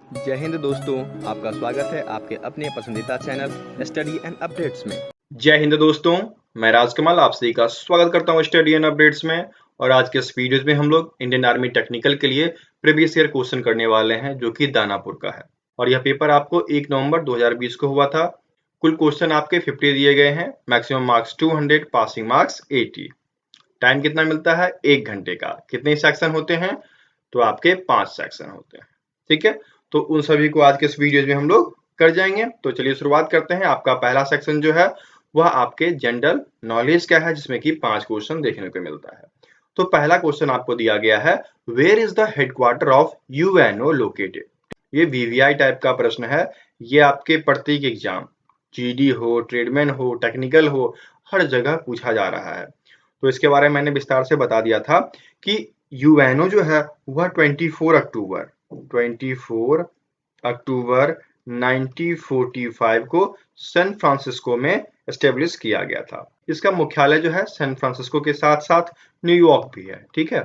जय हिंद दोस्तों, आपका स्वागत है आपके अपने पसंदीदा चैनल स्टडी एंड अपडेट्स में। जय हिंद दोस्तों, मैं राजकमल आप सभी का स्वागत करता हूं स्टडी एंड अपडेट्स में। और आज के इस वीडियो में हम लोग इंडियन आर्मी टेक्निकल के लिए प्रीवियस ईयर क्वेश्चन करने वाले हैं, जो कि दानापुर का है। और यह पेपर आपको 1 नवंबर 2020 को हुआ था। कुल क्वेश्चन आपके 50 दिए गए हैं, maximum marks 200, passing marks 80। Time कितना मिलता है? 1 घंटे का। कितने सेक्शन होते हैं? तो आपके 5 सेक्शन होते हैं। ठीक है, तो उन सभी को आज के इस वीडियो में हम लोग कर जाएंगे। तो चलिए शुरुआत करते हैं। आपका पहला सेक्शन जो है वह आपके जनरल नॉलेज का है, जिसमें कि 5 क्वेश्चन देखने को मिलता है। तो पहला क्वेश्चन आपको दिया गया है, where is the headquarter of UNO located. ये वीवीआई टाइप का प्रश्न है। ये आपके प्रत्येक एग्जाम, जीडी हो, ट्रेडमैन हो, टेक्निकल हो, हर जगह पूछा जा रहा है। तो इसके बारे में मैंने विस्तार से बता दिया था कि यूएनओ जो है वह 24 अक्टूबर 1945 को सैन फ्रांसिस्को में एस्टेब्लिश किया गया था। इसका मुख्यालय जो है सैन फ्रांसिस्को के साथ साथ न्यूयॉर्क भी है। ठीक है,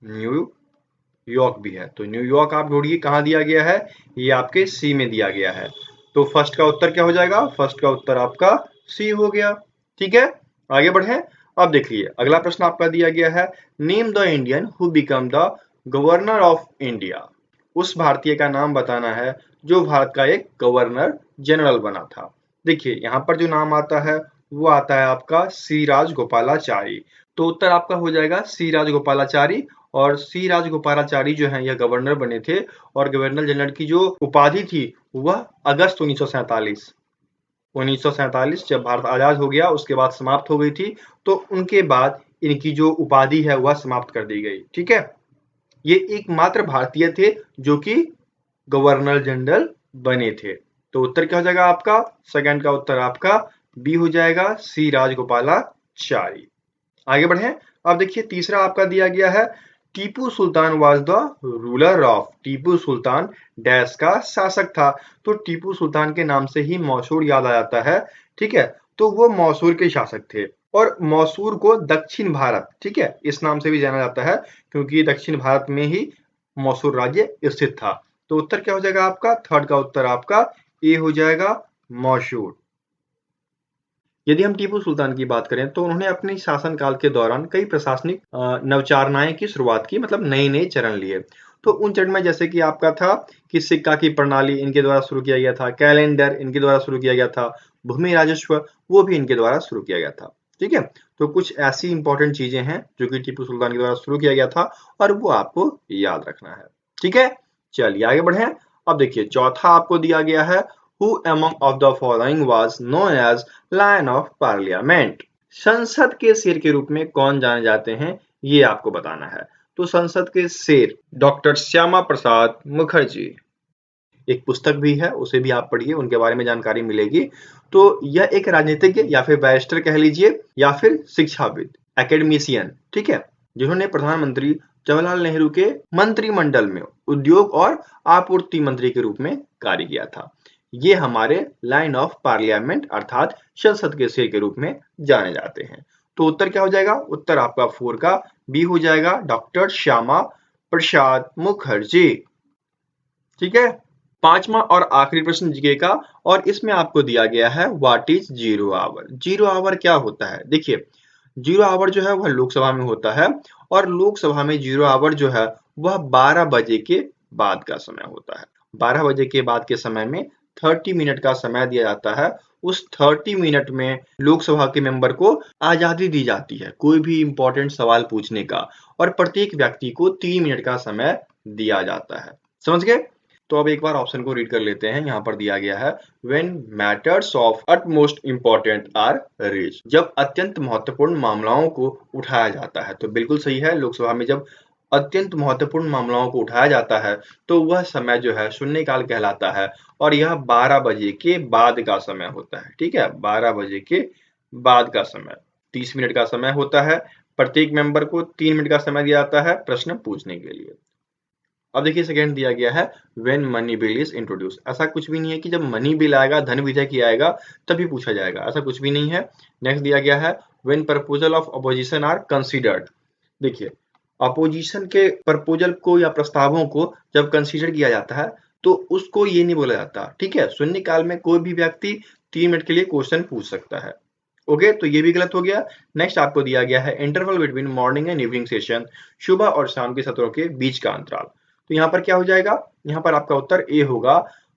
न्यूयॉर्क भी है। तो न्यूयॉर्क आप ढूंढिए कहाँ दिया गया है, ये आपके सी में दिया गया है। तो फर्स्ट का उत्तर क्या हो जाएगा? फर्स्ट का उत्तर आपका सी हो गया। ठीक है, आगे बढ़े। अब देखिए अगला प्रश्न आपका दिया गया है, name the Indian who become the governor of India. उस भारतीय का नाम बताना है जो भारत का एक गवर्नर जनरल बना था। देखिए यहाँ पर जो नाम आता है वो आता है आपका सी राजगोपालाचारी। तो उत्तर आपका हो जाएगा सी राजगोपालाचारी। और सी राजगोपालाचारी जो है यह गवर्नर बने थे, और गवर्नर जनरल की जो उपाधि थी वह अगस्त 1947 जब भारत आजाद हो गया उसके बाद समाप्त हो गई थी। तो उनके बाद इनकी जो उपाधि है वह समाप्त कर दी गई। ठीक है, ये एकमात्र भारतीय थे जो कि गवर्नर जनरल बने थे। तो उत्तर क्या हो जाएगा आपका? सेकंड का उत्तर आपका बी हो जाएगा, सी राजगोपालाचारी। आगे बढ़े। अब देखिए तीसरा आपका दिया गया है, Tipu Sultan was the ruler of. Tipu Sultan dash का शासक था। तो टीपू सुल्तान के नाम से ही मैसूर याद आ जाता है। ठीक है, तो वो मैसूर के शासक थे। और मैसूर को दक्षिण भारत, ठीक है, इस नाम से भी जाना जाता है क्योंकि दक्षिण भारत में ही मैसूर राज्य स्थित था। तो उत्तर क्या हो जाएगा आपका? थर्ड का उत्तर आपका ए हो जाएगा, मैसूर। यदि हम टीपू सुल्तान की बात करें तो उन्होंने अपने शासनकाल के दौरान कई प्रशासनिक नवचारणाएं की शुरुआत की, मतलब नए नए चरण लिए। तो उन चरण में जैसे कि आपका था कि सिक्का की प्रणाली इनके द्वारा शुरू किया गया था, कैलेंडर इनके द्वारा शुरू किया गया था, भूमि राजस्व वो भी इनके द्वारा शुरू किया गया था। ठीक है, तो कुछ ऐसी इंपॉर्टेंट चीजें हैं जो कि टीपू सुल्तान के द्वारा शुरू किया गया था और वो आपको याद रखना है। ठीक है, चलिए आगे बढ़े। अब देखिए चौथा आपको दिया गया है, who among of the following was known as lion of parliament. संसद के शेर के रूप में कौन जाने जाते हैं, ये आपको बताना है। तो संसद के शेर डॉक्टर श्यामा प्रसाद मुखर्जी। एक पुस्तक भी है, उसे भी आप पढ़िए, उनके बारे में जानकारी मिलेगी। तो यह एक राजनीतिज्ञ या फिर बैरिस्टर कह लीजिए या फिर शिक्षाविद, एकेडमिशियन, ठीक है, जिन्होंने प्रधानमंत्री जवाहरलाल नेहरू के मंत्रिमंडल में उद्योग और आपूर्ति मंत्री के रूप में कार्य किया था। ये हमारे लाइन ऑफ पार्लियामेंट अर्थात संसद के शेर के रूप में जाने जाते हैं। तो उत्तर क्या हो जाएगा? उत्तर आपका 4 का बी हो जाएगा, डॉक्टर श्यामा प्रसाद मुखर्जी। ठीक है, पांचवा और आखिरी प्रश्न जीके का, और इसमें आपको दिया गया है what is zero hour. Zero hour क्या होता है? देखिए जीरो आवर जो है वह लोकसभा में होता है, और लोकसभा में जीरो आवर जो है वह 12 बजे के बाद का समय होता है। 12 बजे के बाद के समय में 30 मिनट का समय दिया जाता है। उस 30 मिनट में लोकसभा के मेंबर को आजादी दी जाती है कोई भी इंपॉर्टेंट सवाल पूछने का, और प्रत्येक व्यक्ति को 3 मिनट का समय दिया जाता है। समझ गए? तो अब एक बार ऑप्शन को रीड कर लेते हैं। यहाँ पर दिया गया है, when matters of utmost important are raised. जब अत्यंत महत्वपूर्ण मामलों को उठाया जाता है। तो बिल्कुल सही है, लोकसभा में जब अत्यंत महत्वपूर्ण मामलों को उठाया जाता है तो वह समय जो है शून्यकाल कहलाता है, और यह 12 बजे के बाद का समय होता है। ठीक है, 12 बजे के बाद का समय 30 मिनट का समय होता है। प्रत्येक मेंबर को 3 मिनट का समय दिया जाता है प्रश्न पूछने के लिए। अब देखिए सेकंड दिया गया है, when money bill is introduce. ऐसा कुछ भी नहीं है कि जब मनी बिल आएगा, धन विधेयक आएगा तभी पूछा जाएगा, ऐसा कुछ भी नहीं है। नेक्स्ट दिया गया है, when proposal of opposition are considered. देखिए अपोजिशन के प्रपोजल को या प्रस्तावों को जब कंसीडर किया जाता है तो उसको ये नहीं बोला जाता। ठीक है, शून्यकाल में कोई भी व्यक्ति 3 मिनट के लिए क्वेश्चन पूछ सकता है। ओके, तो ये भी गलत हो गया। नेक्स्ट आपको दिया गया है interval between morning and evening session, सुबह और शाम के सत्रों के बीच का अंतराल। तो यहाँ पर क्या हो जाएगा, यहाँ पर आपका उत्तर ए होगा,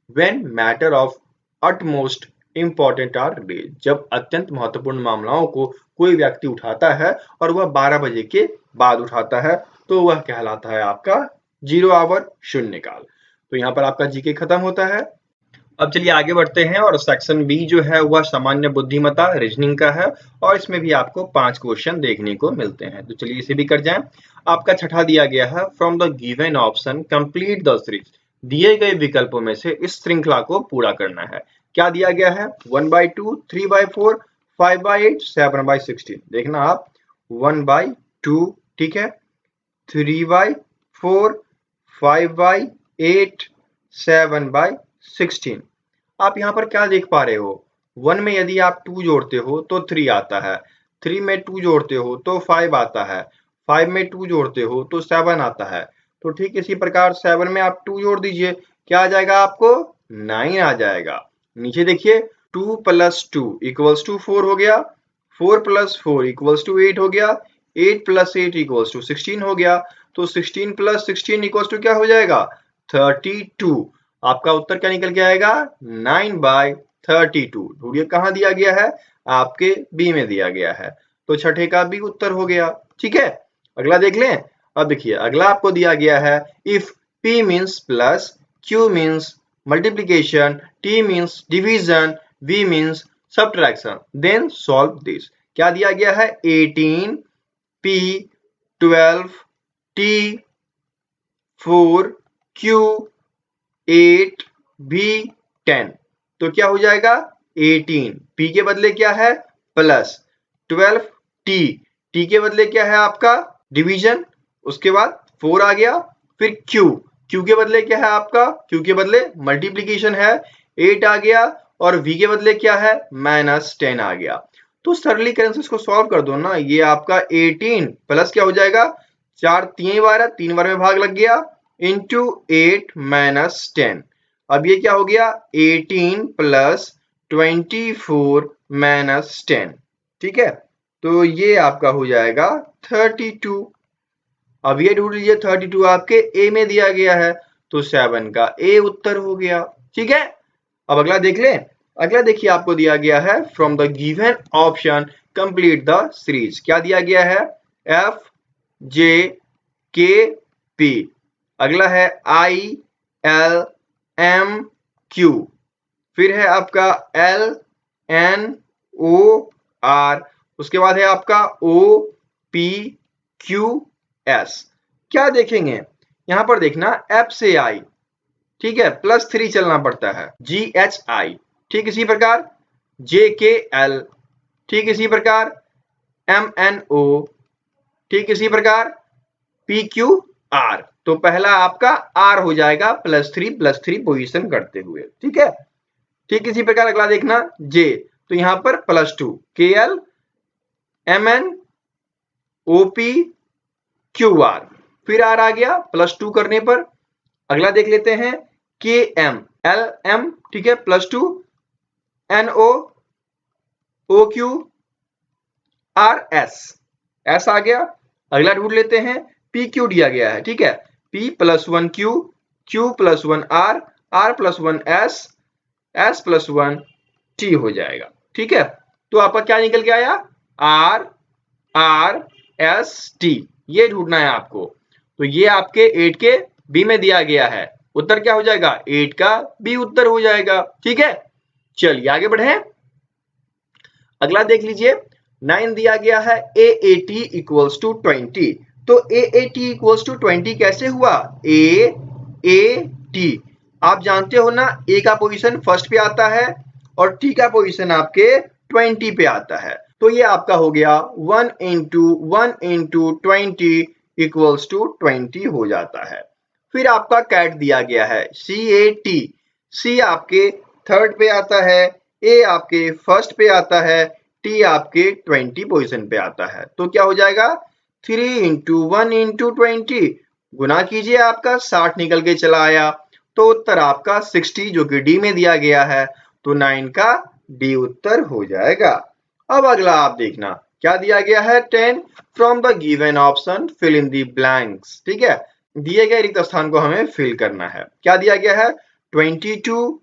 when matter of utmost important are raised, जब अत्यंत महत्वपूर्ण मामलों को कोई व्यक्ति उठाता है और वह 12 बजे के बाद उठाता है, तो वह कहलाता है आपका 0 आवर शून्यकाल। तो यहाँ पर आपका जीके खत्म होता है। अब चलिए आगे बढ़ते हैं और सेक्शन बी जो है वह सामान्य बुद्धिमत्ता रीजनिंग का है और इसमें भी आपको 5 क्वेश्चन देखने को मिलते हैं। तो चलिए इसे भी कर जाएं। आपका छठा दिया गया है, from the given option complete the series, दिए गए विकल्पों में से इस श्रृंखला को पूरा करना है। क्या दिया गया है, 1/2, 3/4, 5/8, 7/16। देखना आप 1/2, ठीक है, 3/4, 5/8, 7/16। आप यहाँ पर क्या देख पा रहे हो, 1 में यदि आप 2 जोड़ते हो तो 3 आता है, 3 में 2 जोड़ते हो तो 5 आता है, 5 में 2 जोड़ते हो तो 7 आता है। तो ठीक इसी प्रकार 7 में आप 2 जोड़ दीजिए, क्या आ जाएगा आपको, 9 आ जाएगा। नीचे देखिए 2 + 2 = 4 हो गया, 4 + 4 = 8 हो गया, 8 + 8 = 16 हो गया। तो 16 + 16 = क्या हो जाएगा, 32। आपका उत्तर क्या निकल के आएगा, 9/32। ढूंढिए कहाँ दिया गया है, आपके बी में दिया गया है। तो छठे का बी उत्तर हो गया। ठीक है, अगला देख लें। अब देखिए अगला आपको दिया गया है, if P means plus, Q means multiplication, T means division, V means subtraction, then solve this. क्या दिया गया है, 18, P 12, T 4, Q 8, V 10। तो क्या हो जाएगा, 18 P के बदले क्या है, प्लस, 12 T के बदले क्या है आपका, डिवीजन, उसके बाद 4 आ गया, फिर Q के बदले क्या है आपका, Q के बदले मल्टीप्लीकेशन है, 8 आ गया, और V के बदले क्या है, -10 आ गया। तो सरलीकरण से इसको सॉल्व कर दो ना, ये आपका 18 प्लस क्या हो जाएगा, 4 3 बार में भाग लग गया, इंटू 8 - 10। अब ये क्या हो गया, 18 + 24 - 10। ठीक है, तो ये आपका हो जाएगा 32। अब ये ढूंढ लीजिए, 32 आपके ए में दिया गया है, तो 7 का ए उत्तर हो गया। ठीक है, अब अगला देख लें। अगला देखिए आपको दिया गया है, from the given option complete the series. क्या दिया गया है, F J K P, अगला है I L M Q, फिर है आपका L N O R, उसके बाद है आपका O P Q S। क्या देखेंगे, यहां पर देखना F से I, ठीक है, +3 चलना पड़ता है, GHI, ठीक इसी प्रकार JKL, ठीक इसी प्रकार MNO, ठीक इसी प्रकार PQR। तो पहला आपका R हो जाएगा +3 पोजीशन करते हुए। ठीक है, ठीक इसी प्रकार अगला देखना J, तो यहां पर +2 KL MN OP QR, फिर R आ गया +2 करने पर। अगला देख लेते हैं KM LM, ठीक है, +2 NO OQ RS, S आ गया। अगला ढूंढ लेते हैं PQ दिया गया है, ठीक है, P + 1 Q, Q + 1 R, R + 1 S, S + 1 T हो जाएगा। ठीक है, तो आपका क्या निकल के आया, R R S T, ये ढूंढना है आपको। तो ये आपके 8 के बी में दिया गया है, उत्तर क्या हो जाएगा, 8 का बी उत्तर हो जाएगा। ठीक है, चलिए आगे बढ़े। अगला देख लीजिए, 9 दिया गया है AAT = 20। तो AAT = 20 कैसे हुआ, AAT, आप जानते हो ना, A का पोजीशन फर्स्ट पे आता है और T का पोजीशन आपके 20 पे आता है। तो ये आपका हो गया 1 × 1 × 20 = 20 हो जाता है। फिर आपका कैट दिया गया है CAT, C आपके थर्ड पे आता है, A आपके फर्स्ट पे आता है, T आपके 20 पोजीशन पे आता है। तो क्या हो जाएगा, 3 × 1 × 20, गुना कीजिए, आपका 60 निकल के चला आया। तो उत्तर आपका 60 जो कि डी में दिया गया है, तो 9 का डी उत्तर हो जाएगा। अब अगला आप देखना क्या दिया गया है, 10 from the given option fill in the blanks. ठीक है, दिए गए रिक्त स्थान को हमें फिल करना है। क्या दिया गया है, 22,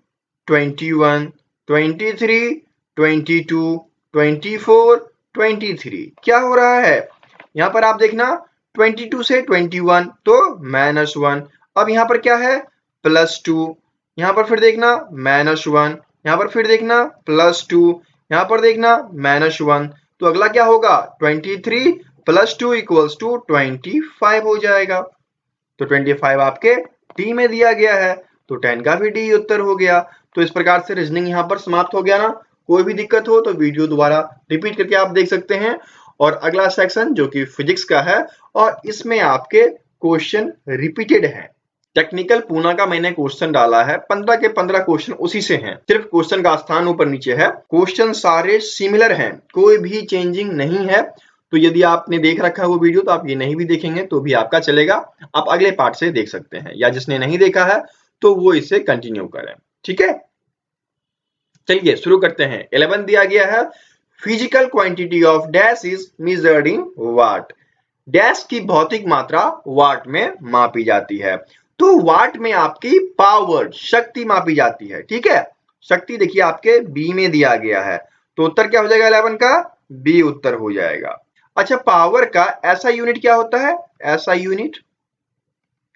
21, 23, 22, 24, 23। क्या हो रहा है यहाँ पर आप देखना, 22 से 21 तो -1। अब यहाँ पर क्या है, +2। यहाँ पर फिर देखना -1, यहाँ पर फिर देखना +2, यहाँ पर देखना -1। तो अगला क्या होगा, 23 + 2 = 25 हो जाएगा। तो 25 आपके डी में दिया गया है, तो 10 का भी डी उत्तर हो गया। तो इस प्रकार से रीजनिंग यहाँ पर समाप्त हो गया ना। कोई भी दिक्कत हो तो वीडियो दोबारा रिपीट करके आप देख सकते हैं। और अगला सेक्शन जो कि फिजिक्स का है, और इसमें आपके क्वेश्चन रिपीटेड हैं। टेक्निकल पूना का मैंने क्वेश्चन डाला है, 15 के 15 क्वेश्चन उसी से हैं, सिर्फ क्वेश्चन का स्थान ऊपर नीचे है। क्वेश्चन सारे सिमिलर हैं, कोई भी चेंजिंग नहीं है। तो यदि आपने देख रखा है वो वीडियो तो आप ये नहीं भी देखेंगे तो भी आपका चलेगा, आप अगले पार्ट से देख सकते हैं, या जिसने नहीं देखा है तो वो इसे कंटिन्यू करें। ठीक है, चलिए शुरू करते हैं। 11 दिया गया है, physical quantity of dash is measured in watt. Dash की भौतिक मात्रा वाट में मापी जाती है। तो वाट में आपकी पावर, शक्ति मापी जाती है। ठीक है, शक्ति देखिए आपके बी में दिया गया है, तो उत्तर क्या हो जाएगा 11 का, बी उत्तर हो जाएगा। अच्छा, पावर का ऐसा यूनिट क्या होता है, ऐसा यूनिट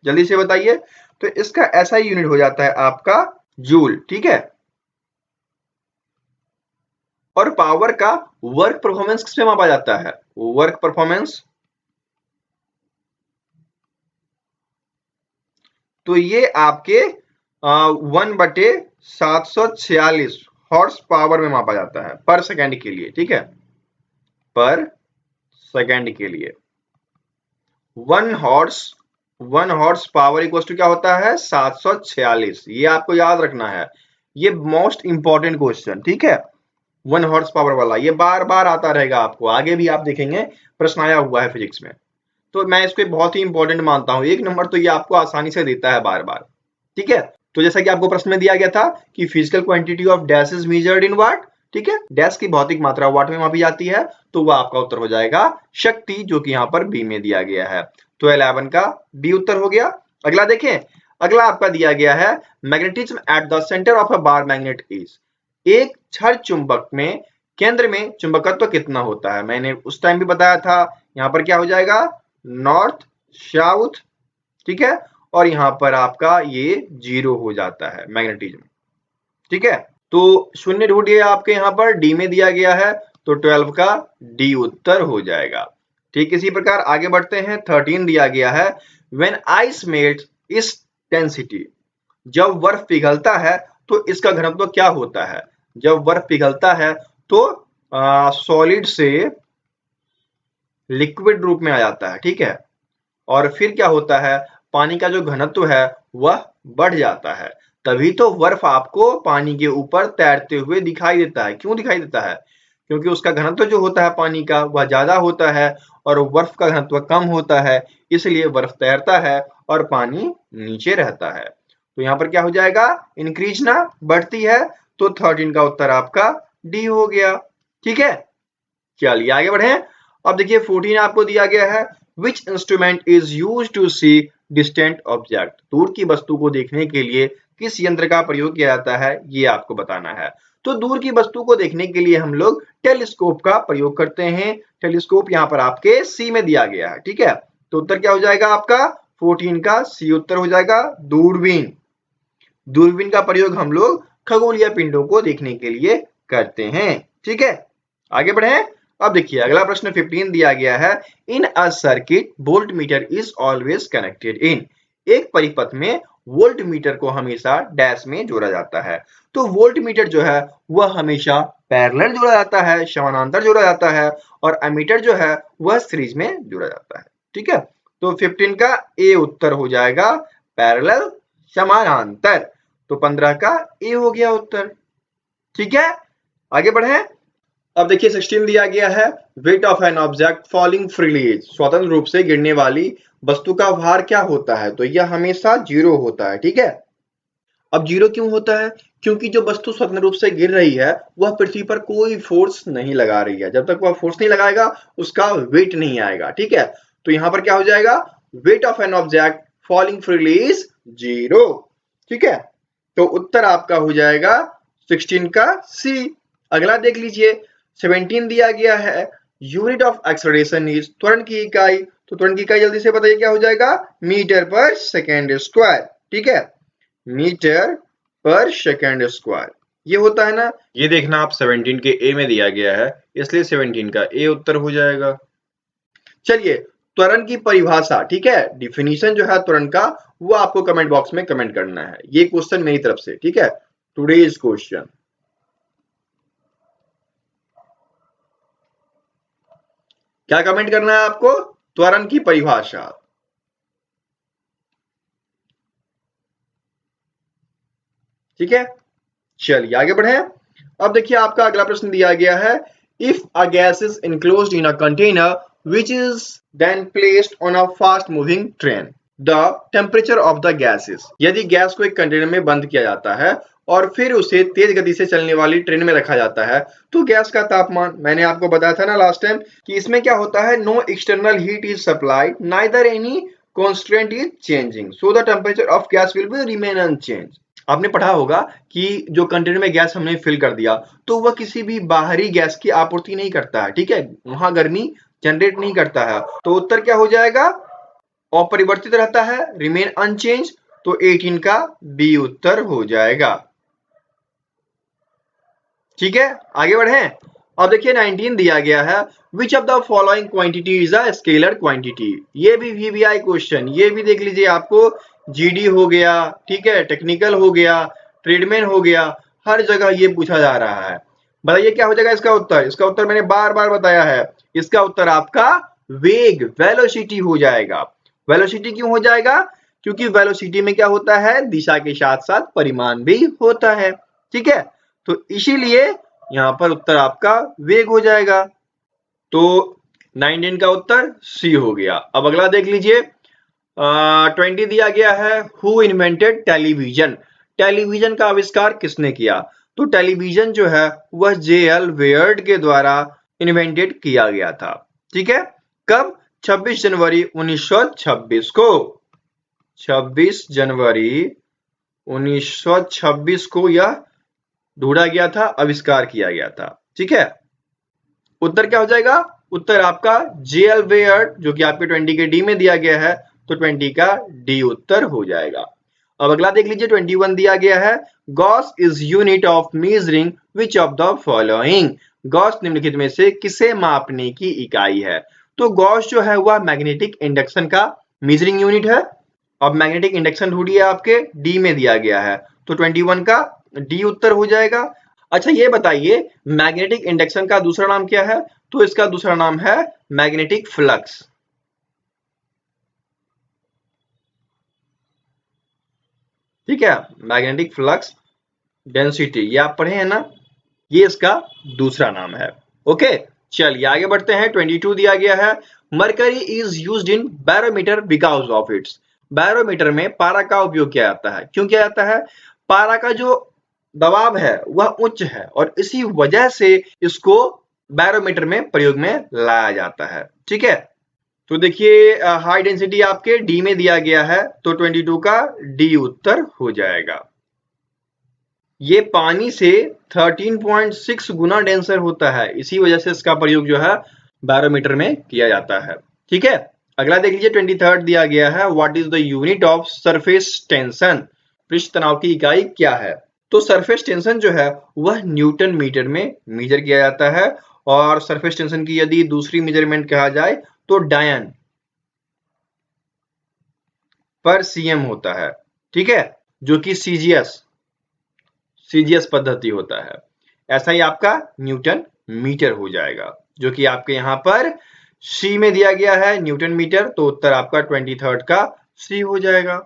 जल्दी से बताइए। तो इसका ऐसा यूनिट हो जाता है आपका जूल। ठीक है, और पावर का वर्क परफॉर्मेंस किस पे मापा जाता है, वर्क परफॉर्मेंस। तो ये आपके 1/746 हॉर्स पावर में मापा जाता है पर सेकंड के लिए। ठीक है, पर सेकंड के लिए 1 हॉर्स पावर इक्वल टू क्या होता है, 746। ये आपको याद रखना है, ये मोस्ट इंपॉर्टेंट क्वेश्चन। ठीक है, 1 हॉर्स पावर वाला ये बार बार आता रहेगा आपको, आगे भी आप देखेंगे प्रश्न आया हुआ है फिजिक्स में। तो मैं इसको बहुत ही इंपॉर्टेंट मानता हूं, 1 नंबर तो ये आपको आसानी से देता है बार बार। ठीक है, तो जैसा कि आपको प्रश्न में दिया गया था कि physical quantity of dash is measured in watt. ठीक है, डैश की भौतिक मात्रा वाट में मापी जाती है, तो वह आपका उत्तर हो जाएगा शक्ति, जो कि यहाँ पर बी में दिया गया है। तो 11 का बी उत्तर हो गया। अगला देखें, अगला आपका दिया गया है, magnetism at the centre of a bar magnet is. एक छड़ चुंबक में केंद्र में चुंबकत्व कितना होता है, मैंने उस टाइम भी बताया था। यहाँ पर क्या हो जाएगा, नॉर्थ साउथ। ठीक है, और यहाँ पर आपका ये 0 हो जाता है मैग्नेटिज्म। ठीक है, तो शून्य ढूंढिए, आपके यहाँ पर डी में दिया गया है, तो 12 का डी उत्तर हो जाएगा। ठीक, इसी प्रकार आगे बढ़ते हैं। 13 दिया गया है, व्हेन आइस मेल्ट्स इस डेंसिटी। जब बर्फ पिघलता है तो इसका घनत्व क्या होता है। जब बर्फ पिघलता है तो सॉलिड से लिक्विड रूप में आ जाता है। ठीक है, और फिर क्या होता है, पानी का जो घनत्व है वह बढ़ जाता है, तभी तो बर्फ आपको पानी के ऊपर तैरते हुए दिखाई देता है। क्यों दिखाई देता है, क्योंकि उसका घनत्व जो होता है पानी का वह ज्यादा होता है और बर्फ का घनत्व कम होता है, इसलिए बर्फ तैरता है और पानी नीचे रहता है। तो यहाँ पर क्या हो जाएगा, इंक्रीज ना, बढ़ती है। तो 13 का उत्तर आपका डी हो गया। ठीक है, चलिए आगे बढ़े। अब देखिए 14 आपको दिया गया है, which instrument is use to see distant object. दूर की वस्तु को देखने के लिए किस यंत्र का प्रयोग किया जाता है, ये आपको बताना है। तो दूर की वस्तु को देखने के लिए हम लोग टेलीस्कोप का प्रयोग करते हैं। टेलीस्कोप यहाँ पर आपके सी में दिया गया है। ठीक है, तो उत्तर क्या हो जाएगा आपका, 14 का सी उत्तर हो जाएगा, दूरबीन। दूरबीन का प्रयोग हम लोग खगोलीय पिंडों को देखने के लिए करते हैं। ठीक है, आगे बढ़े। अब देखिए अगला प्रश्न 15 दिया गया है, in a circuit voltmeter is always connected in. एक परिपथ में वोल्ट मीटर को हमेशा डैश में जोड़ा जाता है। तो वोल्ट मीटर जो है वह हमेशा पैरेलल जोड़ा जाता है, समानांतर जोड़ा जाता है, और एमीटर जो है वह सीरीज में जोड़ा जाता है। ठीक है, तो 15 का ए उत्तर हो जाएगा, पैरेलल समानांतर। तो 15 का ए हो गया उत्तर। ठीक है, आगे बढ़े। अब देखिए 16 दिया गया है, weight of an object falling freely. स्वतंत्र रूप से गिरने वाली वस्तु का भार क्या होता है, तो यह हमेशा 0 होता है। ठीक है, अब जीरो क्यों होता है? क्योंकि जो वस्तु स्वतंत्र रूप से गिर रही है वह पृथ्वी पर कोई फोर्स नहीं लगा रही है। जब तक वह फोर्स नहीं लगाएगा उसका वेट नहीं आएगा। ठीक है, तो यहां पर क्या हो जाएगा? Weight of an object falling freely is zero. ठीक है, तो उत्तर आपका हो जाएगा 16 का सी। अगला देख लीजिए, 17 दिया गया है, यूनिट ऑफ एक्सेलरेशन इज, त्वरण की इकाई, तो त्वरण की इकाई जल्दी से बताइए क्या हो जाएगा? मीटर पर सेकेंड स्क्वायर। ठीक है, मीटर पर सेकेंड स्क्वायर ये होता है ना। ये देखना आप 17 के ए में दिया गया है, इसलिए 17 का ए उत्तर हो जाएगा। चलिए, त्वरण की परिभाषा, ठीक है, डिफिनीशन जो है त्वरण का, वो आपको कमेंट बॉक्स में कमेंट करना है। ये क्वेश्चन मेरी तरफ से, ठीक है, टुडेज क्वेश्चन। क्या कमेंट करना है आपको? त्वरण की परिभाषा। ठीक है, चलिए आगे बढ़े। अब देखिए आपका अगला प्रश्न दिया गया है, if a gas is enclosed in a container which is then placed on a fast moving train, the temperature of the gas is, यदि गैस को एक कंटेनर में बंद किया जाता है और फिर उसे तेज गति से चलने वाली ट्रेन में रखा जाता है, तो गैस का तापमान, मैंने आपको बताया था ना लास्ट टाइम कि इसमें क्या होता है, no external heat is supplied, neither any constant is changing, so the temperature of gas will be remain unchange. आपने पढ़ा होगा कि जो कंटेनर में गैस हमने फिल कर दिया तो वह किसी भी बाहरी गैस की आपूर्ति नहीं करता है। ठीक है, वहां गर्मी जनरेट नहीं करता है, तो उत्तर क्या हो जाएगा? अपरिवर्तित रहता है, रिमेन अनचेंज, तो 18 का बी उत्तर हो जाएगा। ठीक है, आगे बढ़े। अब देखिए 19 दिया गया है, which of the following quantity is a scalar quantity. ये भी वीवीआई क्वेश्चन, ये भी देख लीजिए, आपको जीडी हो गया, ठीक है, टेक्निकल हो गया, ट्रेडमैन हो गया, हर जगह ये पूछा जा रहा है। बताइए क्या हो जाएगा इसका उत्तर? इसका उत्तर मैंने बार बार बताया है, इसका उत्तर आपका वेग, वेलोसिटी हो जाएगा। वेलोसिटी क्यों हो जाएगा? क्योंकि वेलोसिटी में क्या होता है, दिशा के साथ साथ परिमाण भी होता है। ठीक है, तो इसीलिए यहां पर उत्तर आपका वेग हो जाएगा। तो 19 का उत्तर सी हो गया। अब अगला देख लीजिए, 20 दिया गया है, हु इन्वेंटेड टेलीविजन। टेलीविजन का आविष्कार किसने किया? तो टेलीविजन जो है वह जे.एल. वेयर्ड के द्वारा इन्वेंटेड किया गया था। ठीक है, कब? 26 जनवरी 1926 को। 26 जनवरी 1926 को यह ढूंढा गया था, आविष्कार किया गया था। ठीक है, उत्तर क्या हो जाएगा? उत्तर आपका जे.एल. वेयर्ड, जो कि आपके 20 के डी में दिया गया है, तो 20 का डी उत्तर हो जाएगा। अब अगला देख लीजिए, 21 दिया गया है, Gauss is unit of measuring which of the following. Gauss निम्नलिखित में से किसे मापने की इकाई है? तो गॉस जो है वह मैग्नेटिक इंडक्शन का मेजरिंग यूनिट है। अब मैग्नेटिक इंडक्शन ढूंढिए, आपके डी में दिया गया है, तो 21 का डी उत्तर हो जाएगा। अच्छा ये बताइए, मैग्नेटिक इंडक्शन का दूसरा नाम क्या है? तो इसका दूसरा नाम है मैग्नेटिक फ्लक्स। ठीक है, मैग्नेटिक फ्लक्स डेंसिटी, ये आप पढ़े हैं ना, ये इसका दूसरा नाम है। ओके, चलिए आगे बढ़ते हैं। 22 दिया गया है, mercury is used in barometer because of its. Barometer में पारा का उपयोग किया जाता है। क्यों किया जाता है? पारा का जो दबाव है वह उच्च है और इसी वजह से इसको बैरोमीटर में प्रयोग में लाया जाता है। ठीक है, तो देखिए हाई डेंसिटी आपके डी में दिया गया है, तो 22 का डी उत्तर हो जाएगा। ये पानी से 13.6 गुना डेंसर होता है, इसी वजह से इसका प्रयोग जो है बैरोमीटर में किया जाता है। ठीक है, अगला देख लीजिए, 23 दिया गया है, what is the unit of surface tension. पृष्ठ तनाव की इकाई क्या है? तो सरफेस टेंशन जो है वह न्यूटन मीटर में मेजर किया जाता है, और सरफेस टेंशन की यदि दूसरी मेजरमेंट कहा जाए तो डायन पर सीएम होता है। ठीक है, जो कि सीजीएस पद्धति होता है। ऐसा ही आपका न्यूटन मीटर हो जाएगा, जो कि आपके यहाँ पर सी में दिया गया है, न्यूटन मीटर, तो उत्तर आपका 23 का सी हो जाएगा।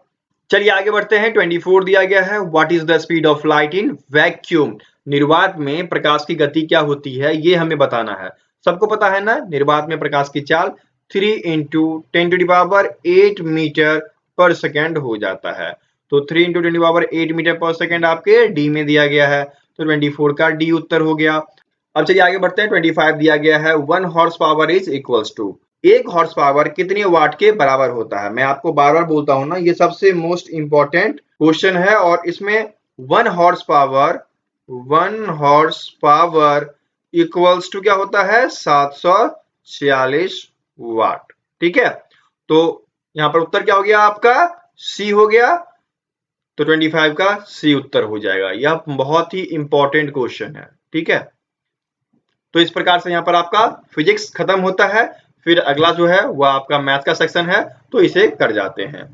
चलिए आगे बढ़ते हैं। 24 दिया गया है, what is the speed of light in vacuum. निर्वात में प्रकाश की गति क्या होती है, ये हमें बताना है। सबको पता है ना, निर्वात में प्रकाश की चाल 3 × 10⁸ मीटर पर सेकेंड हो जाता है। तो 3 इंटू 10⁸ मीटर पर सेकेंड आपके डी में दिया गया है, तो 24 का डी उत्तर हो गया। अब चलिए आगे बढ़ते हैं। 25 दिया गया है 1 horse power is equals to, 1 horse power कितने वाट के बराबर होता है। मैं आपको बार बार बोलता हूं ना, ये सबसे मोस्ट इंपॉर्टेंट क्वेश्चन है और इसमें 1 हॉर्स पावर इक्वल्स टू क्या होता है 746 वाट। ठीक है, तो यहां पर उत्तर क्या हो गया आपका सी हो गया, तो 25 का सी उत्तर हो जाएगा। यह बहुत ही इंपॉर्टेंट क्वेश्चन है। ठीक है, तो इस प्रकार से यहाँ पर आपका फिजिक्स खत्म होता है। फिर अगला जो है वह आपका मैथ का सेक्शन है, तो इसे कर जाते हैं।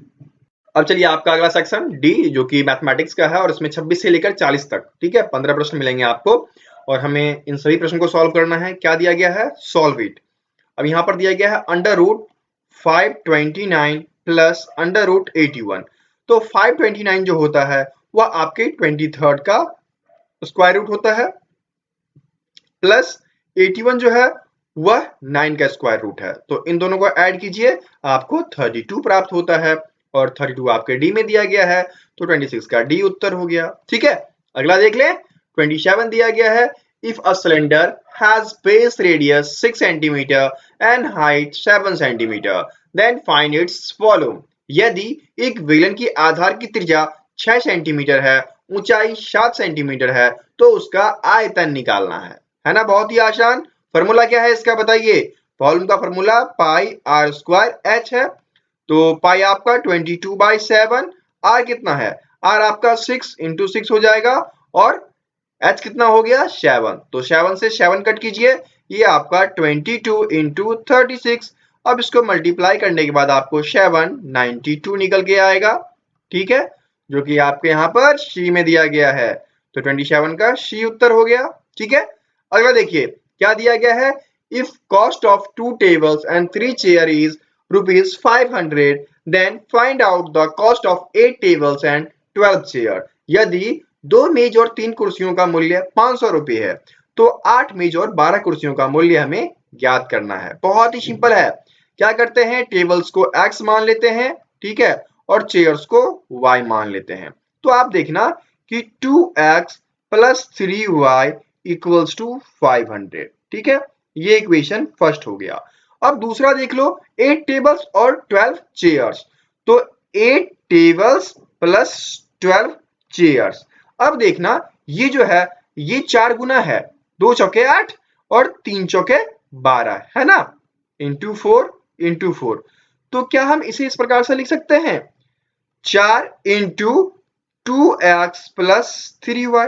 अब चलिए आपका अगला सेक्शन डी जो कि मैथमेटिक्स का है और इसमें 26 से लेकर 40 तक, ठीक है, 15 प्रश्न मिलेंगे आपको और हमें इन सभी प्रश्नों को सॉल्व करना है। क्या दिया गया है, सॉल्व इट। अब यहाँ पर दिया गया है √529 प्लस √81। तो 529 जो होता है वह आपके 23rd का स्क्वायर रूट होता है, प्लस 81 जो है वह 9 का स्क्वायर रूट है। तो इन दोनों को ऐड कीजिए, आपको 32 प्राप्त होता है और 32 आपके डी में दिया गया है, तो 26 का डी उत्तर हो गया। ठीक है, अगला देख लें। 27 दिया गया है if a cylinder has base radius 6 centimetre and height 7 centimetre then find its volume. यदि एक बेलन की आधार की त्रिज्या 6 सेंटीमीटर है, ऊंचाई 7 सेंटीमीटर है, तो उसका आयतन निकालना है ना। बहुत ही आसान। फॉर्मूला क्या है इसका बताइए। वॉल्यूम का formula pi r square h है, तो पाई आपका 22/7, आर कितना है, आर आपका 6 इंटू 6 हो जाएगा और एच कितना हो गया 7, तो 7 से 7 कट कीजिए, ये आपका 22 इंटू 36। अब इसको मल्टीप्लाई करने के बाद आपको 792 निकल के आएगा। ठीक है, जो कि आपके यहाँ पर सी में दिया गया है, तो 27 का सी उत्तर हो गया। ठीक है, अगला देखिए क्या दिया गया है। If cost of 2 tables and 3 chair is ₹500, then find out the cost of 8 tables and 12 chair. यदि 2 मेज और 3 कुर्सियों का मूल्य 500 रुपए है, तो 8 मेज और 12 कुर्सियों का मूल्य हमें ज्ञात करना है। बहुत ही सिंपल है। क्या करते हैं, टेबल्स को x मान लेते हैं, ठीक है, और चेयर्स को y मान लेते हैं। तो आप देखना कि 2x plus 3y equals to 500। ठीक है, ये इक्वेशन फर्स्ट हो गया। अब दूसरा देख लो, 8 टेबल्स और 12 चेयर्स, तो 8 टेबल्स प्लस 12 चेयर्स। अब देखना ये जो है ये 4 गुना है, 2 चौके 8 और 3 चौके 12 है ना, इंटू 4। तो क्या हम इसे इस प्रकार से लिख सकते हैं, 4 इंटू 2x प्लस 3y।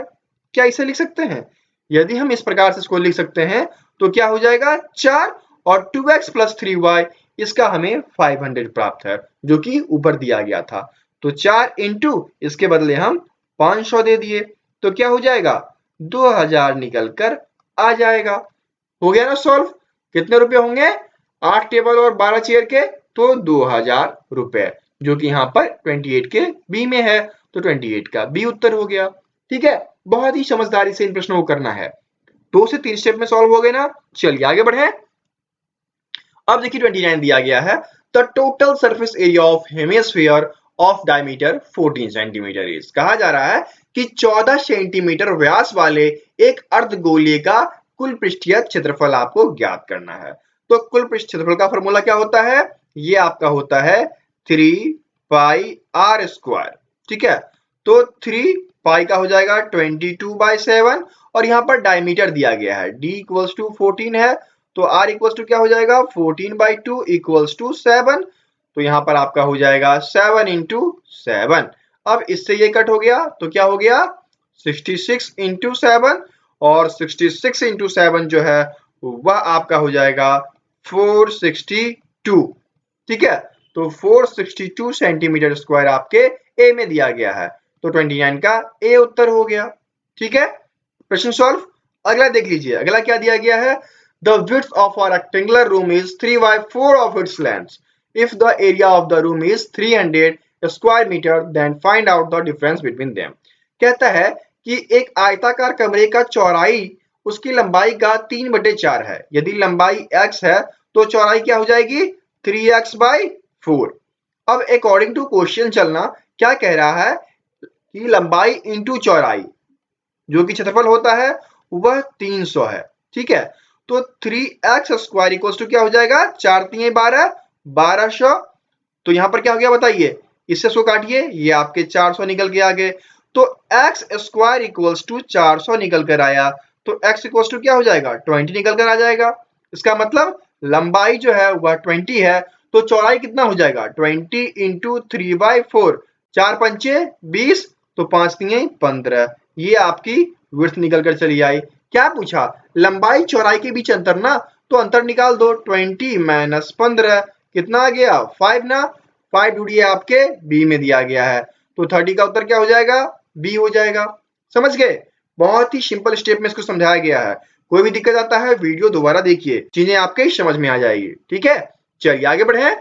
क्या इसे लिख सकते हैं। यदि हम इस प्रकार से इसको लिख सकते हैं तो क्या हो जाएगा 4 और 2x प्लस 3y, इसका हमें 500 प्राप्त है जो कि ऊपर दिया गया था। तो 4 इंटू इसके बदले हम 500 दे दिए, तो क्या हो जाएगा 2000 निकल कर आ जाएगा। हो गया ना सॉल्व। कितने रुपए होंगे, 8 टेबल और 12 चेयर के, तो 2000 रुपए, जो कि यहाँ पर 28 के बी में है, तो 28 का बी उत्तर हो गया। ठीक है, बहुत ही समझदारी से इन प्रश्नों को करना है। 2 से 3 स्टेप में सॉल्व हो गए ना। चलिए आगे बढ़े। अब देखिए 29 दिया गया है the total surface area of hemisphere of diameter 14 centimetre is. कहा जा रहा है कि 14 सेंटीमीटर व्यास वाले एक अर्धगोलीय का कुल पृष्ठीय क्षेत्रफल आपको ज्ञात करना है। तो कुल पृष्ठ क्षेत्रफल का फॉर्मूला क्या होता है, ये आपका होता है 3 पाई आर स्क्वायर। ठीक है, तो 3 पाई का हो जाएगा 22/7 और यहाँ पर डायमीटर दिया गया है d इक्वल्स टू 14 है, तो r इक्वल्स टू क्या हो जाएगा 14/2 इक्वल्स टू 7। तो यहाँ पर आपका हो जाएगा 7 इंटू 7। अब इससे ये कट हो गया तो क्या हो गया 66 इंटू 7 और 66 इंटू 7 जो है वह आपका हो जाएगा 462। ठीक है, तो 462 सेंटीमीटर स्क्वायर आपके ए में दिया गया है, तो 29 का ए उत्तर हो गया। ठीक है, प्रश्न सॉल्व। अगला देख लीजिए, अगला क्या दिया गया है, the width of a rectangular room is 3/4 of its length. If the area of the room is 300 square meter, then find out the difference between them. कहता है कि एक आयताकार कमरे का चौड़ाई उसकी लंबाई का 3/4 है। यदि लंबाई x है तो चौड़ाई क्या हो जाएगी 3x/4। अब अकॉर्डिंग टू क्वेश्चन चलना, क्या कह रहा है कि लंबाई इंटू चौड़ाई जो कि क्षेत्रफल होता है वह 300 है। ठीक है, तो 3x² इक्वल्स टू क्या हो जाएगा, 4 3 12, 1200। तो यहां पर क्या हो गया बताइए, इससे इसको काटिए, ये आपके 400 निकल के आ गए। तो x² इक्वल्स टू 400 निकल कर आया, तो x इक्वल्स टू क्या हो जाएगा, 20 निकल कर आ जाएगा। इसका मतलब लंबाई जो है वह 20 है, तो चौड़ाई कितना हो जाएगा, 20 इंटू 3/4, 4 पंचे 20, तो 5 3 15, ये आपकी विड्थ निकल कर चली आई। क्या पूछा, लंबाई चौड़ाई के बीच अंतर ना, तो अंतर निकाल दो, 20 माइनस 15 कितना आ गया, 5 ना, 5 ढूंढिए आपके बी में दिया गया है, तो 30 का उत्तर क्या हो जाएगा, बी हो जाएगा। समझ गए, बहुत ही सिंपल स्टेप में इसको समझाया गया है। कोई भी दिक्कत आता है वीडियो दोबारा देखिए, चीजें आपके समझ में आ जाएगी। ठीक है, चलिए आगे बढ़े।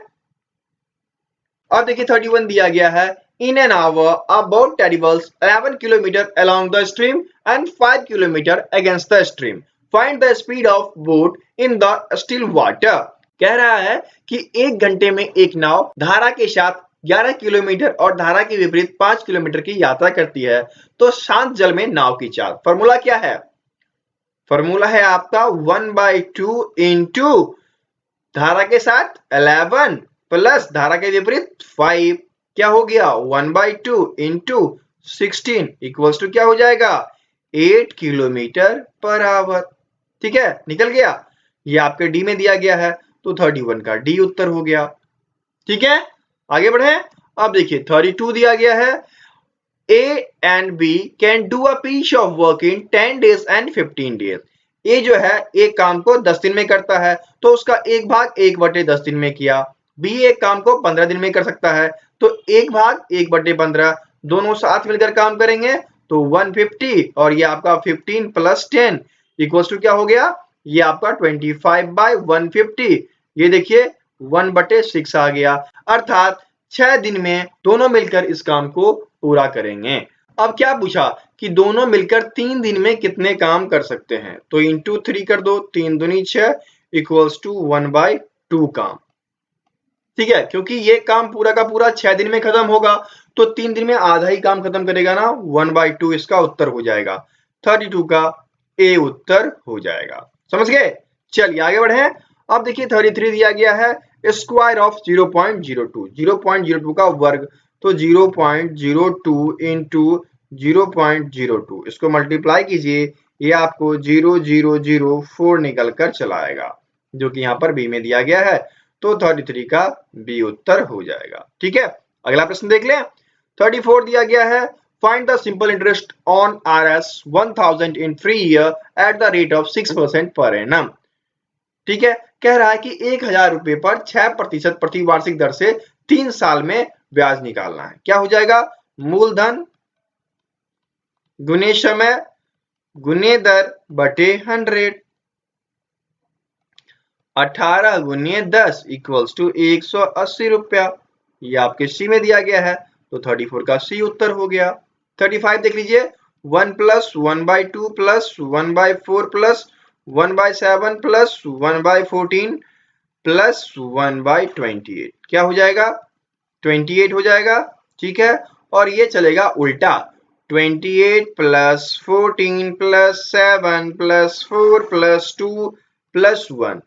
अब देखिए 31 दिया गया है, in an hour a boat travels 11 kilometer along the stream and 5 kilometer against the stream. Find the speed of boat in the still water. कह रहा है कि 1 घंटे में एक नाव धारा के साथ 11 किलोमीटर और धारा के विपरीत 5 किलोमीटर की यात्रा करती है, तो शांत जल में नाव की चाल। फॉर्मूला क्या है, फॉर्मूला है आपका 1/2 इंटू धारा के साथ 11 प्लस धारा के विपरीत 5, क्या हो गया 1/2 इंटू 16 इक्वल्स टू क्या हो जाएगा 8 किलोमीटर पर आवर। ठीक है, निकल गया, ये आपके डी में दिया गया है, तो 31 का डी उत्तर हो गया। ठीक है, आगे बढ़े। अब देखिए 32 दिया गया है, A and B can do a piece of work in 10 days and 15 days. ए जो है एक काम को 10 दिन में करता है, तो उसका एक भाग 1/10 दिन में किया। बी एक काम को 15 दिन में कर सकता है, तो एक भाग 1/15, दोनों साथ मिलकर काम करेंगे तो 150, और ये आपका 15 प्लस 10 इक्वल्स टू क्या हो गया, ये आपका 25/150। ये देखिए 1/6 आ गया, अर्थात 6 दिन में दोनों मिलकर इस काम को पूरा करेंगे। अब क्या पूछा कि दोनों मिलकर 3 दिन में कितने काम कर सकते हैं, तो इंटू 3 कर दो, 3 दूनी 6 इक्वल्स टू 1/2 काम। ठीक है, क्योंकि ये काम पूरा का पूरा 6 दिन में खत्म होगा, तो 3 दिन में आधा ही काम खत्म करेगा ना, 1/2 इसका उत्तर हो जाएगा। 32 का ए उत्तर हो जाएगा। समझ गए, चलिए आगे बढ़े। अब देखिए 33 दिया गया है, स्क्वायर ऑफ 0.02, 0.02 का वर्ग, तो 0.02 इंटू 0.02, इसको मल्टीप्लाई कीजिए, ये आपको 0004 निकल कर चला आएगा, जो कि यहाँ पर बी में दिया गया है, तो 33 का बी उत्तर हो जाएगा। ठीक है, अगला प्रश्न देख लें। 34 दिया गया है, find the simple interest on RS 1000 in 3 year at the rate of 6% per annum. ठीक है, कह रहा है कि 1000 रुपए पर 6% प्रति वार्षिक दर से 3 साल में ब्याज निकालना है। क्या हो जाएगा, मूलधन गुने समय गुने दर बटे 100, 18 गुने 10 इक्वल्स टू 180 रुपया। ये आपके सी में दिया गया है, तो 34 का सी उत्तर हो गया। 35 देख लीजिए, 1 plus 1/2 plus 1/4 plus 1/7 plus 1/14 plus 1/28, क्या हो जाएगा 28 हो जाएगा। ठीक है, और ये चलेगा उल्टा, 28 plus 14 plus 7 plus 4 plus 2 plus 1,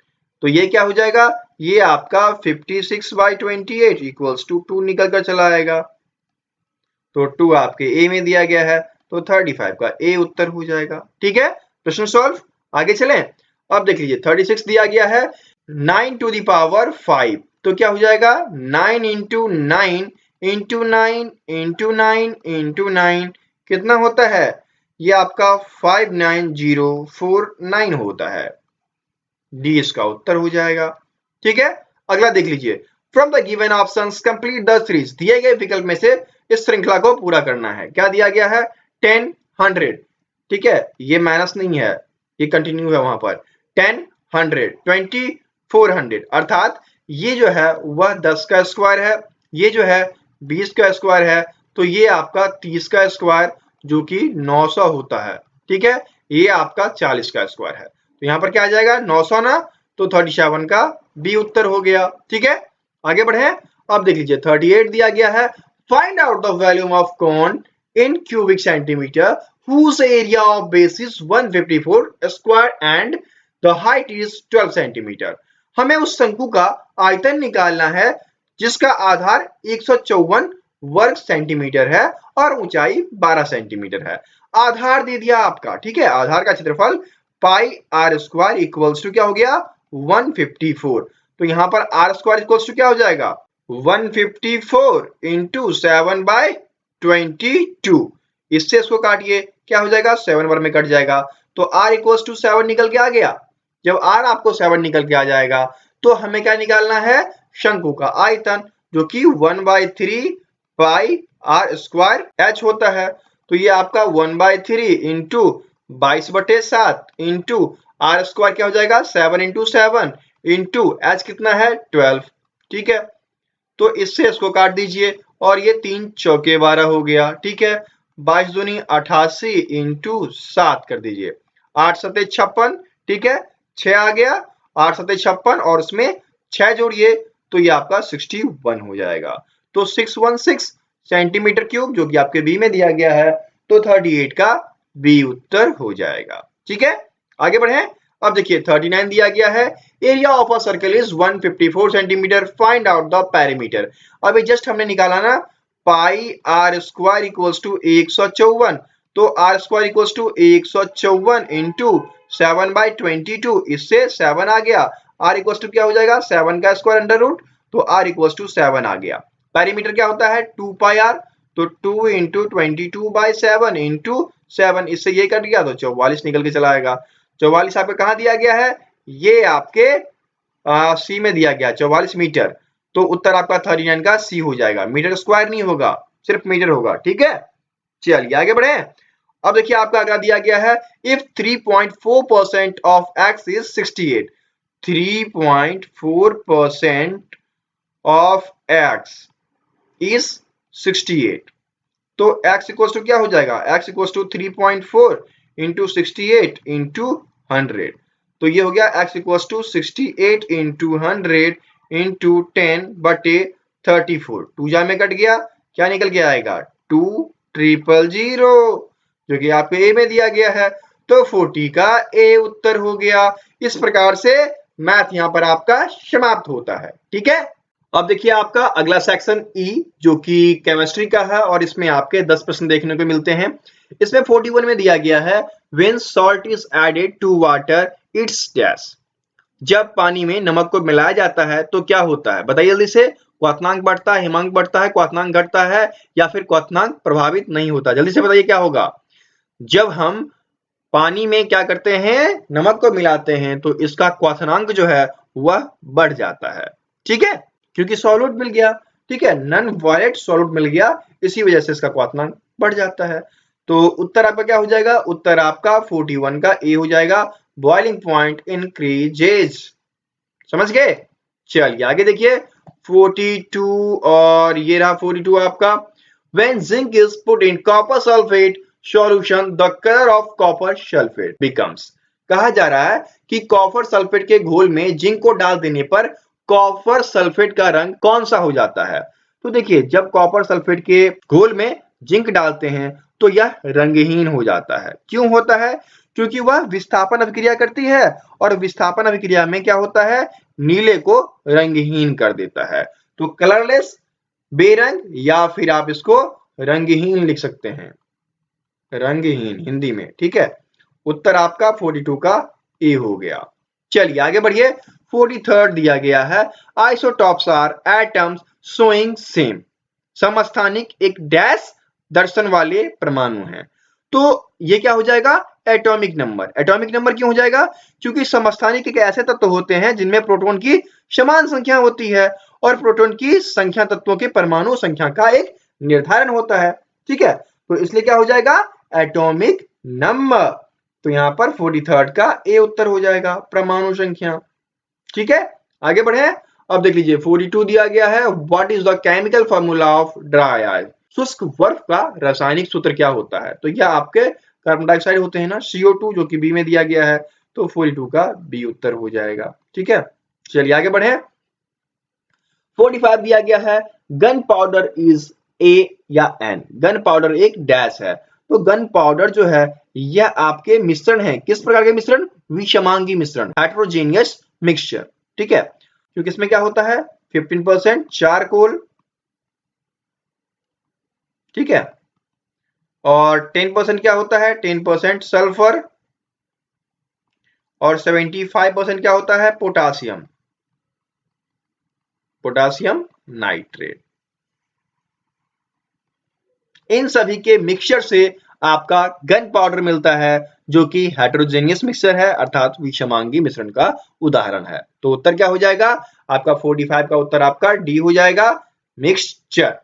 तो ये क्या हो जाएगा, ये आपका 56/28 इक्वल्स टू 2 निकल कर चला आएगा, तो 2 आपके ए में दिया गया है, तो 35 का ए उत्तर हो जाएगा। ठीक है, प्रश्न सॉल्व, आगे चलें। अब देख लीजिए 36 दिया गया है, 9 टू द पावर 5, तो क्या हो जाएगा 9 इंटू 9 इंटू 9 इंटू 9 इंटू 9 कितना होता है, ये आपका 59049 होता है, डी इसका उत्तर हो जाएगा। ठीक है, अगला देख लीजिए, from the given options complete the series, दिए गए विकल्प में से इस श्रृंखला को पूरा करना है। क्या दिया गया है, 10 100, ठीक है, ये माइनस नहीं है, ये कंटिन्यू है वहां पर, 10 100 20 400, अर्थात ये जो है वह 10 का स्क्वायर है, ये जो है 20 का स्क्वायर है, तो ये आपका 30 का स्क्वायर जो कि 900 होता है। ठीक है, ये आपका 40 का स्क्वायर है, तो यहाँ पर क्या आ जाएगा 900 ना, तो 37 का बी उत्तर हो गया। ठीक है, आगे बढ़े। अब देख लीजिए 38 दिया गया है, find out the volume of cone in cubic centimetre whose area of base is 154 square and the height is 12 centimetre. हमें उस शंकु का आयतन निकालना है जिसका आधार 154 वर्ग सेंटीमीटर है और ऊंचाई 12 सेंटीमीटर है। आधार दे दिया आपका, ठीक है। आधार का क्षेत्रफल पाई आर स्क्वायर इक्वल्स टू क्या हो गया 154। तो यहां पर आर स्क्वायर इक्वल्स टू क्या हो जाएगा 154 इंटू 7/22। इससे इसको काटिए, क्या हो जाएगा 7 वर्ग में कट जाएगा, तो r इक्वल्स टू 7 निकल के आ गया। जब r आपको 7 निकल के आ जाएगा तो हमें क्या निकालना है शंकु का आयतन, जो कि 1/3 पाई आर स्क्वायर h होता है। तो ये आपका 1/3 इंटू 22/7 इंटू आर स्क्वायर क्या हो जाएगा 7 इंटू 7 इंटू h कितना है 12, ठीक है। तो इससे इसको काट दीजिए और ये 3 चौके 12 हो गया, ठीक है। 22 दूनी 88 इंटू 7 कर दीजिए, 8 सते 56, ठीक है। 6 आ गया, 8 सते 56 और उसमें 6 जोड़िए तो ये आपका 61 हो जाएगा। तो 616 सेंटीमीटर क्यूब जो कि आपके बी में दिया गया है, तो 38 का बी उत्तर हो जाएगा, ठीक है। आगे बढ़े। अब देखिए 39 दिया गया है, area of a circle is 154 centimetre, find out the perimeter. अभी जस्ट हमने निकाला ना pi r square equals to 154, तो r square equals to 154 into 7/22, इससे 7 आ गया। आर इक्वल्स टू क्या हो जाएगा 7 का स्क्वायर अंडर रूट, तो आर इक्वल्स टू 7 आ गया। पेरीमीटर क्या होता है 2 पाई आर, तो 2 इंटू 22/7 इंटू 7, इससे ये कट गया तो 44 निकल के चला आएगा। 44 आपको कहाँ दिया गया है, ये आपके सी में दिया गया 44 मीटर, तो उत्तर आपका 39 का सी हो जाएगा। मीटर स्क्वायर नहीं होगा, सिर्फ मीटर होगा, ठीक है। चलिए आगे बढ़े। अब देखिए आपका अगला दिया गया है, if 3.4% of x is 68, 3.4% of x is 68, तो x इक्वल्स टू क्या हो जाएगा, x equals to 3.4 into 68 into 100, तो ये हो गया x equals to 68 into 100 into 10/34। 2 जा में कट गया, क्या निकल के आएगा 2,000, जो कि आपके ए में दिया गया है, तो 40 का ए उत्तर हो गया। इस प्रकार से मैथ यहाँ पर आपका समाप्त होता है, ठीक है। अब देखिए आपका अगला सेक्शन ई, जो कि केमिस्ट्री का है और इसमें आपके 10 प्रश्न देखने को मिलते हैं। इसमें 41 में दिया गया है, when salt is added to water its dash. जब पानी में नमक को मिलाया जाता है तो क्या होता है, बताइए जल्दी से। क्वथनांक बढ़ता है, हिमांक बढ़ता है, क्वथनांक घटता है या फिर क्वथनांक प्रभावित नहीं होता, जल्दी से बताइए क्या होगा। जब हम पानी में क्या करते हैं नमक को मिलाते हैं तो इसका क्वथनांक जो है वह बढ़ जाता है, ठीक है, क्योंकि सॉल्यूट मिल गया, ठीक है, नॉन वॉयलेट सॉल्यूट मिल गया, इसी वजह से इसका क्वथनांक बढ़ जाता है। तो उत्तर आपका क्या हो जाएगा, उत्तर आपका 41 का ए हो जाएगा, बॉइलिंग पॉइंट इंक्रीजेज। समझ गए। चलिए आगे देखिए 42, और ये रहा 42 आपका, when zinc is put in copper sulphate solution the colour of copper sulphate becomes. कहा जा रहा है कि कॉपर सल्फेट के घोल में जिंक को डाल देने पर कॉपर सल्फेट का रंग कौन सा हो जाता है। तो देखिए जब कॉपर सल्फेट के घोल में जिंक डालते हैं तो यह रंगहीन हो जाता है। क्यों होता है, क्योंकि वह विस्थापन अभिक्रिया करती है और विस्थापन अभिक्रिया में क्या होता है नीले को रंगहीन कर देता है। तो कलरलेस, बेरंग, या फिर आप इसको रंगहीन लिख सकते हैं, रंगहीन हिंदी में, ठीक है। उत्तर आपका 42 का ए हो गया। चलिए आगे बढ़िए 43 दिया गया है, isotopes are atoms showing same. समस्थानिक एक डैश दर्शन वाले परमाणु हैं। तो ये क्या हो जाएगा एटॉमिक नंबर। एटॉमिक नंबर क्यों हो जाएगा, क्योंकि समस्थानिक एक ऐसे तत्व होते हैं जिनमें प्रोटॉन की समान संख्या होती है और प्रोटॉन की संख्या तत्वों के परमाणु संख्या का एक निर्धारण होता है, ठीक है। तो इसलिए क्या हो जाएगा एटॉमिक नंबर। तो यहाँ पर 43 का ए उत्तर हो जाएगा, परमाणु संख्या, ठीक है। आगे बढ़े। अब देख लीजिए 42 दिया गया है, what is the chemical formula of dry ice. शुष्क बर्फ का रासायनिक सूत्र क्या होता है, तो यह आपके कार्बन डाइऑक्साइड होते हैं ना, CO2, जो कि बी में दिया गया है, तो 42 का बी उत्तर हो जाएगा, ठीक है। चलिए आगे बढ़े 45 दिया गया है गन पाउडर इज ए या एन। गन पाउडर एक डैश है, तो गन पाउडर जो है यह आपके मिश्रण है। किस प्रकार के मिश्रण? विषमांगी मिश्रण, हेटेरोजेनियस मिक्सचर। ठीक है, क्योंकि इसमें क्या होता है 15% चारकोल, ठीक है, और 10% क्या होता है 10% सल्फर, और 75% क्या होता है पोटासियम, पोटासियम नाइट्रेट। इन सभी के मिक्सचर से आपका गन पाउडर मिलता है, जो कि हेटेरोजेनियस मिक्सचर है, अर्थात विषमांगी मिश्रण का उदाहरण है। तो उत्तर क्या हो जाएगा आपका 45 का उत्तर आपका डी हो जाएगा, मिक्सचर।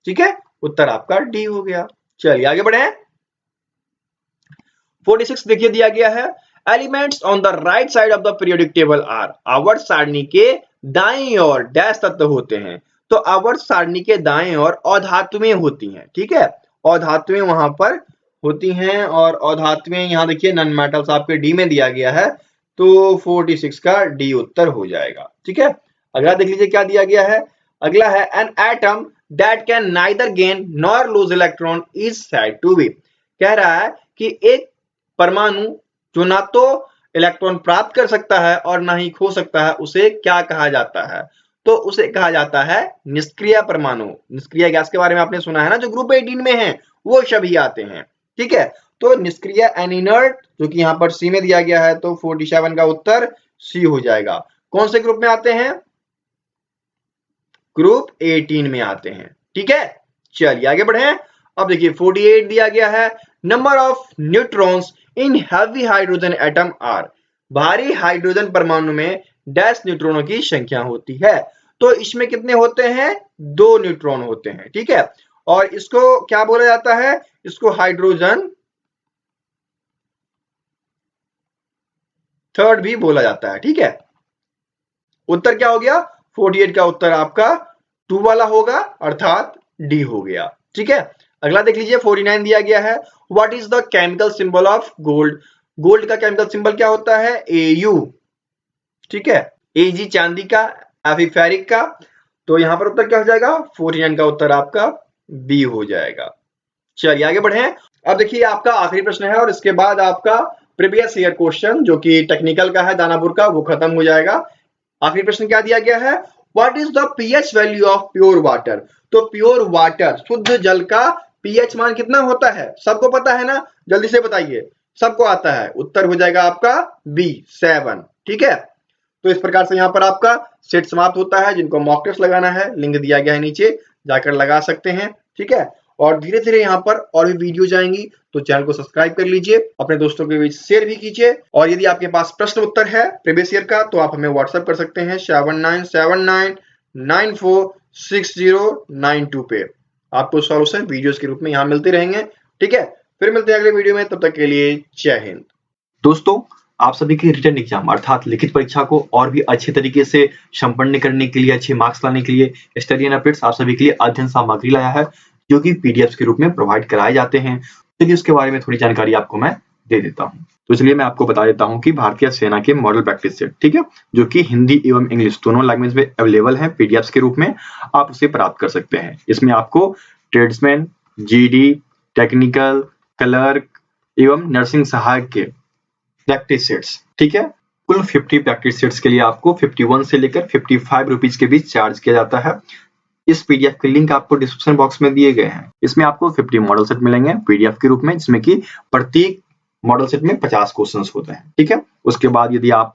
ठीक है, उत्तर आपका डी हो गया। चलिए आगे बढ़े। 46 देखिए दिया गया है elements on the right side of the periodic table are. आवर्त सारणी के दाईं ओर डैश तत्व होते हैं। तो आवर्त सारणी के दाएं ओर अधातुएं होती हैं। ठीक है, अधातुएं वहां पर होती हैं, और अधातुएं यहां देखिए नॉन मेटल्स आपके डी में दिया गया है, तो 46 का डी उत्तर हो जाएगा। ठीक है, अगला देख लीजिए क्या दिया गया है। अगला है an atom that can neither gain nor lose electron is said to be. कह रहा है कि एक परमाणु जो ना तो इलेक्ट्रॉन प्राप्त कर सकता है और ना ही खो सकता है, उसे क्या कहा जाता है? तो उसे कहा जाता है निष्क्रिय परमाणु। निष्क्रिय गैस के बारे में आपने सुना है ना, जो ग्रुप 18 में है वो सभी आते हैं। ठीक है, तो निष्क्रिय एंड इनर्ट जो कि यहाँ पर सी में दिया गया है, तो 47 का उत्तर सी हो जाएगा। कौन से ग्रुप में आते हैं? ग्रुप 18 में आते हैं। ठीक है, चलिए आगे बढ़े। अब देखिए 48 दिया गया है number of neutrons in heavy hydrogen atom are. भारी हाइड्रोजन परमाणु में डैश न्यूट्रॉनों की संख्या होती है। तो इसमें कितने होते हैं? 2 न्यूट्रॉन होते हैं। ठीक है, और इसको क्या बोला जाता है? इसको हाइड्रोजन थर्ड भी बोला जाता है। ठीक है, उत्तर क्या हो गया? 48 का उत्तर आपका 2 वाला होगा, अर्थात डी हो गया। ठीक है, अगला देख लीजिए 49 दिया गया है what is the chemical symbol of gold. Gold का केमिकल सिंबल क्या होता है? एयू। ठीक है, एजी चांदी का, एफी फेरिक का। तो यहां पर उत्तर क्या हो जाएगा? 49 का उत्तर आपका बी हो जाएगा। चलिए आगे बढ़े। अब देखिए आपका आखिरी प्रश्न है, और इसके बाद आपका प्रीवियस ईयर क्वेश्चन जो कि टेक्निकल का है दानापुर का, वो खत्म हो जाएगा। आखिरी प्रश्न क्या दिया गया है? What is the pH value of pure water. तो प्योर वाटर, शुद्ध जल का पीएच मान कितना होता है? सबको पता है ना, जल्दी से बताइए, सबको आता है। उत्तर हो जाएगा आपका बी 7। ठीक है, तो इस प्रकार से यहाँ पर आपका सेट समाप्त होता है। जिनको मॉक टेस्ट लगाना है लिंक दिया गया है नीचे, जाकर लगा सकते हैं। ठीक है, और धीरे धीरे यहाँ पर और भी वीडियो जाएंगी, तो चैनल को सब्सक्राइब कर लीजिए, अपने दोस्तों के बीच शेयर भी कीजिए। और यदि आपके पास प्रश्न उत्तर है प्रीवियस ईयर का, तो आप हमें व्हाट्सएप कर सकते हैं 7979946092 पे। आपको सॉल्यूशन वीडियोस के रूप में यहाँ मिलते रहेंगे। ठीक है, फिर मिलते हैं अगले वीडियो में, तब तक के लिए जय हिंद। दोस्तों, आप सभी की रिटन एग्जाम अर्थात लिखित परीक्षा को और भी अच्छे तरीके से संपन्न करने के लिए, अच्छे मार्क्स लाने के लिए स्टडी एंड अपडेट्स आप सभी के लिए अध्ययन सामग्री लाया है, जो कि पीडीएफ के रूप में प्रोवाइड कराए जाते हैं। चलिए उसके बारे में थोड़ी जानकारी आपको मैं दे देता हूं। तो चलिए मैं आपको बता देता हूं कि भारतीय सेना के मॉडल प्रैक्टिस सेट, ठीक है, जो कि हिंदी एवं इंग्लिश दोनों लैंग्वेज में अवेलेबल है पीडीएफ के रूप में, आप उसे प्राप्त कर सकते हैं। इसमें आपको ट्रेड्समैन, जीडी, टेक्निकल, क्लर्क एवं नर्सिंग सहायक के प्रैक्टिस सेट्स, ठीक है, कुल 50 प्रैक्टिस सेट्स के लिए आपको 51 से लेकर 55 रुपीज के बीच चार्ज किया जाता है। इस पीडीएफ के लिंक आपको डिस्क्रिप्शन बॉक्स में दिए गए हैं। इसमें आपको 50 मॉडल सेट मिलेंगे पीडीएफ के रूप में, जिसमें कि प्रत्येक मॉडल सेट में 50 क्वेश्चंस होते हैं। ठीक है, उसके बाद यदि आप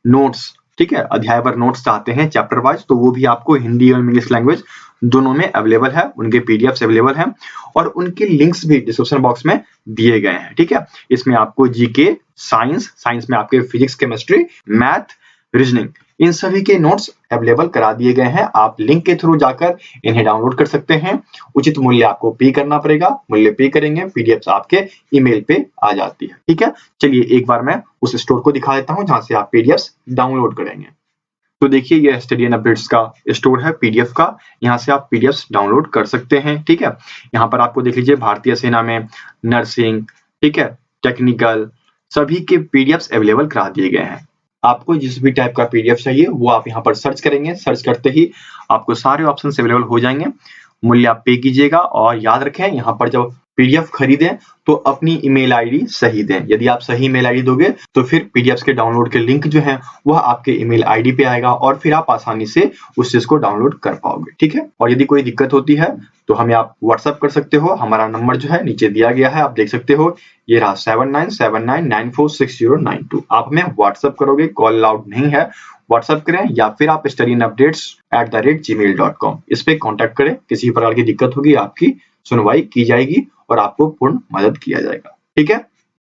नोट्स, ठीक है, अध्यायवार नोट्स चाहते हैं चैप्टर वाइज, तो वो भी आपको हिंदी और इंग्लिश लैंग्वेज दोनों में अवेलेबल है, उनके पीडीएफ अवेलेबल हैं और उनके लिंक्स भी डिस्क्रिप्शन बॉक्स में दिए गए हैं। ठीक है, इसमें आपको जीके, साइंस में आपके फिजिक्स, केमिस्ट्री, मैथ, रीजनिंग, इन सभी के नोट्स अवेलेबल करा दिए गए हैं। आप लिंक के थ्रू जाकर इन्हें डाउनलोड कर सकते हैं। उचित मूल्य आपको पे करना पड़ेगा, मूल्य पे करेंगे, पीडीएफ आपके ईमेल पे आ जाती है। ठीक है, चलिए एक बार मैं उस स्टोर को दिखा देता हूं जहां से आप पीडीएफ डाउनलोड करेंगे। तो देखिए ये स्टडी एंड अपडेट्स का स्टोर है पीडीएफ का, यहाँ से आप पीडीएफ डाउनलोड कर सकते हैं। ठीक है, यहाँ पर आपको देख लीजिए भारतीय सेना में नर्सिंग, ठीक है, टेक्निकल, सभी के पीडीएफ अवेलेबल करा दिए गए हैं। आपको जिस भी टाइप का पीडीएफ चाहिए वो आप यहाँ पर सर्च करेंगे। सर्च करते ही आपको सारे ऑप्शन अवेलेबल हो जाएंगे। मूल्य आप पे कीजिएगा और याद रखें यहाँ पर जब पीडीएफ खरीदें तो अपनी ईमेल आईडी सही दें। यदि आप सही ईमेल आईडी दोगे तो फिर पीडीएफ के डाउनलोड के लिंक जो है वह आपके ईमेल आईडी पे आएगा और फिर आप आसानी से उस चीज को डाउनलोड कर पाओगे। ठीक है, और यदि कोई दिक्कत होती है तो हमें आप व्हाट्सएप कर सकते हो। हमारा नंबर जो है नीचे दिया गया है, आप देख सकते हो, ये रहा 7979946092। आप हमें व्हाट्सएप करोगे, कॉल अलाउड नहीं है। व्हाट्सएप करें या फिर आप studyinupdates@gmail.com इस पे कांटेक्ट करें। किसी प्रकार की दिक्कत होगी आपकी सुनवाई की जाएगी और आपको पूर्ण मदद किया जाएगा। ठीक है।